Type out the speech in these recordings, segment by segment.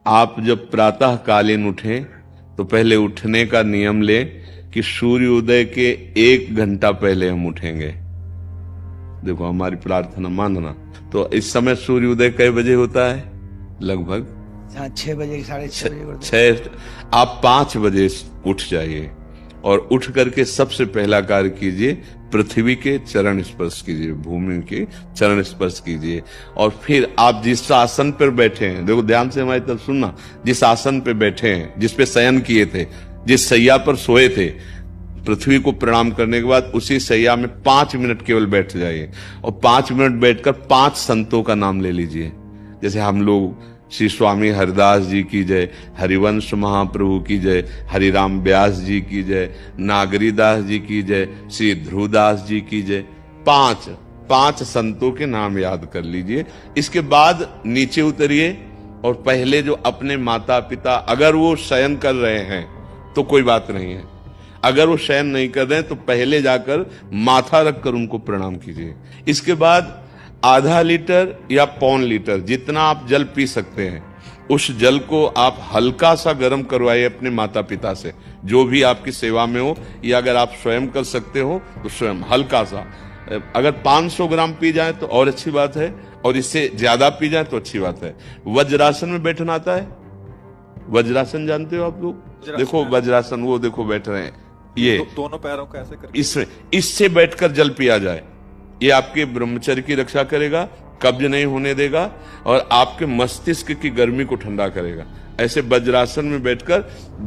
आप जब प्रातः कालीन उठें तो पहले उठने का नियम लें कि सूर्योदय के 1 घंटा पहले हम उठेंगे। देखो हमारी प्रार्थना मानना। तो इस समय सूर्योदय कई बजे होता है? लगभग 6 बजे, 6:30 बजे। 6। आप 5 बजे उठ जाइए और उठ करके सबसे पहला कार्य कीजिए, पृथ्वी के चरण स्पर्श कीजिए, भूमि के चरण स्पर्श कीजिए। और फिर आप जिस आसन पर बैठे हैं, देखो ध्यान से हमारी तरफ सुनना, जिस आसन पे बैठे हैं, जिस पे शयन किए थे, जिस सैया पर सोए थे, पृथ्वी को प्रणाम करने के बाद उसी सैया में 5 मिनट केवल बैठ जाइए और 5 मिनट बैठकर 5 संतों का नाम ले लीजिए। जैसे हम लोग श्री स्वामी हरिदास जी की जय, हरिवंश महाप्रभु की जय, हरिराम व्यास जी की जय, नागरीदास जी की जय, श्री ध्रुवदास जी की जय, 5 संतों के नाम याद कर लीजिए। इसके बाद नीचे उतरिए और पहले जो अपने माता पिता, अगर वो शयन कर रहे हैं तो कोई बात नहीं है, अगर वो शयन नहीं कर रहे हैं तो पहले जाकर माथा रखकर उनको प्रणाम कीजिए। इसके बाद आधा लीटर या 1.25 लीटर जितना आप जल पी सकते हैं, उस जल को आप हल्का सा गर्म करवाइए अपने माता पिता से, जो भी आपकी सेवा में हो, या अगर आप स्वयं कर सकते हो तो स्वयं हल्का सा। अगर 500 ग्राम पी जाए तो और अच्छी बात है, और इससे ज्यादा पी जाए तो अच्छी बात है। वज्रासन में बैठना आता है? वज्रासन जानते हो आप लोग? देखो वज्रासन, वो देखो बैठ रहे हैं, ये दोनों पैरों को ऐसे करके इससे बैठकर जल पिया जाए। ये आपके ब्रह्मचर्य की रक्षा करेगा, कब्ज नहीं होने देगा और आपके मस्तिष्क की गर्मी को ठंडा करेगा। ऐसे वज्रासन में बैठकर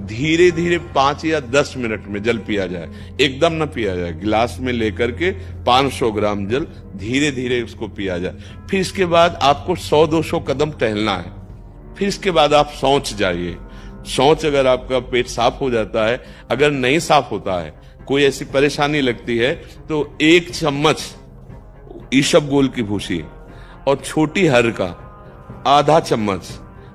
धीरे धीरे 5 या 10 मिनट में जल पिया जाए, एकदम न पिया जाए। गिलास में लेकर के 500 ग्राम जल धीरे धीरे उसको पिया जाए। फिर इसके बाद आपको 100-200 कदम टहलना है। फिर इसके बाद आप शौच जाइए। शौच अगर आपका पेट साफ हो जाता है, अगर नहीं साफ होता है, कोई ऐसी परेशानी लगती है, तो 1 चम्मच ईसबगोल की भूसी और छोटी हर का आधा चम्मच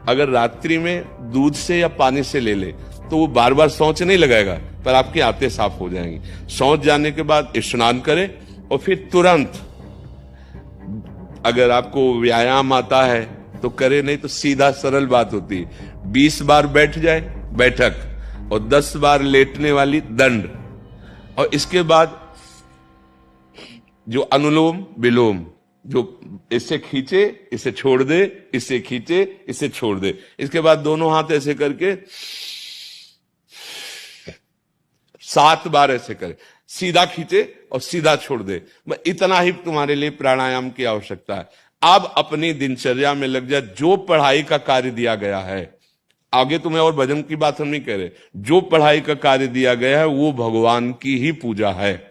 अगर रात्रि में दूध से या पानी से ले ले तो वो बार बार शौच नहीं लगाएगा, पर आपकी आंतें साफ हो जाएंगी। शौच जाने के बाद स्नान करें और फिर तुरंत, अगर आपको व्यायाम आता है तो करे, नहीं तो सीधा सरल बात होती है, 20 बार बैठ जाए बैठक और 10 बार लेटने वाली दंड। और इसके बाद जो अनुलोम विलोम, जो इससे खींचे इसे छोड़ दे, इससे खींचे इसे छोड़ दे। इसके बाद दोनों हाथ ऐसे करके 7 बार ऐसे करे, सीधा खींचे और सीधा छोड़ दे। इतना ही तुम्हारे लिए प्राणायाम की आवश्यकता है। अब अपनी दिनचर्या में लग जा। जो पढ़ाई का कार्य दिया गया है, आगे तुम्हें और भजन की बात हम नहीं कह रहे, जो पढ़ाई का कार्य दिया गया है वो भगवान की ही पूजा है।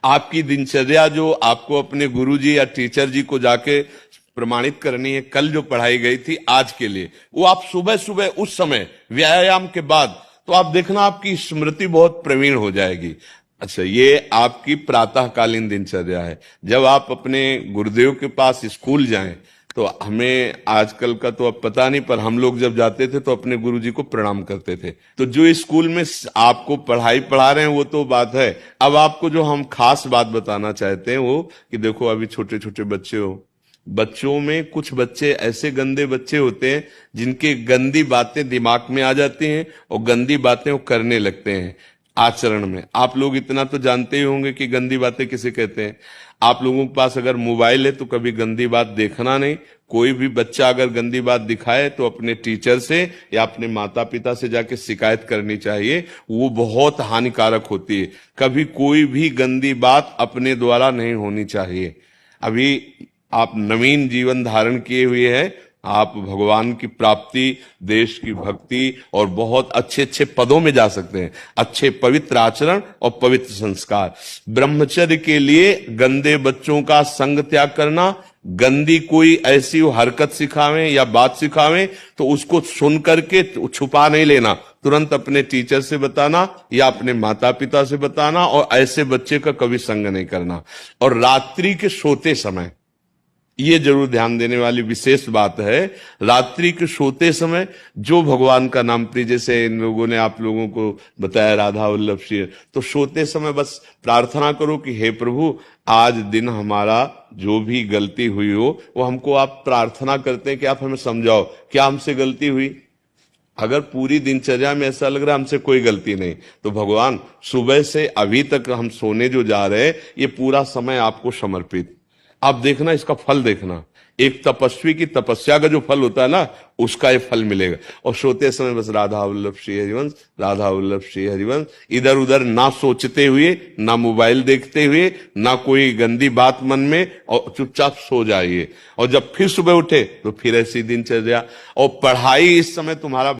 आपकी दिनचर्या जो आपको अपने गुरुजी या टीचर जी को जाके प्रमाणित करनी है, कल जो पढ़ाई गई थी आज के लिए, वो आप सुबह सुबह उस समय व्यायाम के बाद, तो आप देखना आपकी स्मृति बहुत प्रवीण हो जाएगी। अच्छा, ये आपकी प्रातःकालीन दिनचर्या है। जब आप अपने गुरुदेव के पास स्कूल जाएं, तो हमें आजकल का तो अब पता नहीं, पर हम लोग जब जाते थे तो अपने गुरुजी को प्रणाम करते थे। तो जो स्कूल में आपको पढ़ाई पढ़ा रहे हैं वो तो बात है, अब आपको जो हम खास बात बताना चाहते हैं वो कि देखो अभी छोटे छोटे बच्चे हो, बच्चों में कुछ बच्चे ऐसे गंदे बच्चे होते हैं जिनके गंदी बातें दिमाग में आ जाती हैं और गंदी बातें वो करने लगते हैं आचरण में। आप लोग इतना तो जानते ही होंगे कि गंदी बातें किसे कहते हैं। आप लोगों के पास अगर मोबाइल है तो कभी गंदी बात देखना नहीं। कोई भी बच्चा अगर गंदी बात दिखाए तो अपने टीचर से या अपने माता पिता से जाके शिकायत करनी चाहिए, वो बहुत हानिकारक होती है। कभी कोई भी गंदी बात अपने द्वारा नहीं होनी चाहिए। अभी आप नवीन जीवन धारण किए हुए हैं, आप भगवान की प्राप्ति, देश की भक्ति और बहुत अच्छे अच्छे पदों में जा सकते हैं। अच्छे पवित्र आचरण और पवित्र संस्कार। ब्रह्मचर्य के लिए गंदे बच्चों का संग त्याग करना, गंदी कोई ऐसी हरकत सिखावे या बात सिखावे तो उसको सुन करके छुपा नहीं लेना, तुरंत अपने टीचर से बताना या अपने माता पिता से बताना, और ऐसे बच्चे का कभी संग नहीं करना। और रात्रि के सोते समय ये जरूर ध्यान देने वाली विशेष बात है। रात्रि के सोते समय जो भगवान का नाम प्रिय, जैसे इन लोगों ने आप लोगों को बताया राधा वल्लभ श्री, तो सोते समय बस प्रार्थना करो कि हे प्रभु, आज दिन हमारा जो भी गलती हुई हो वो हमको आप प्रार्थना करते हैं कि आप हमें समझाओ क्या हमसे गलती हुई। अगर पूरी दिनचर्या में ऐसा लग रहा है हमसे कोई गलती नहीं, तो भगवान सुबह से अभी तक हम सोने जो जा रहे हैं ये पूरा समय आपको समर्पित, आप देखना इसका फल देखना। एक तपस्वी की तपस्या का जो फल होता है ना, उसका ये फल मिलेगा। और सोते समय बस राधा वल्लभ श्री हरिवंश, राधा वल्लभ श्री हरिवंश, इधर उधर ना सोचते हुए, ना मोबाइल देखते हुए, ना कोई गंदी बात मन में, और चुपचाप सो जाइए। और जब फिर सुबह उठे तो फिर ऐसी दिनचर्या। और पढ़ाई इस समय तुम्हारा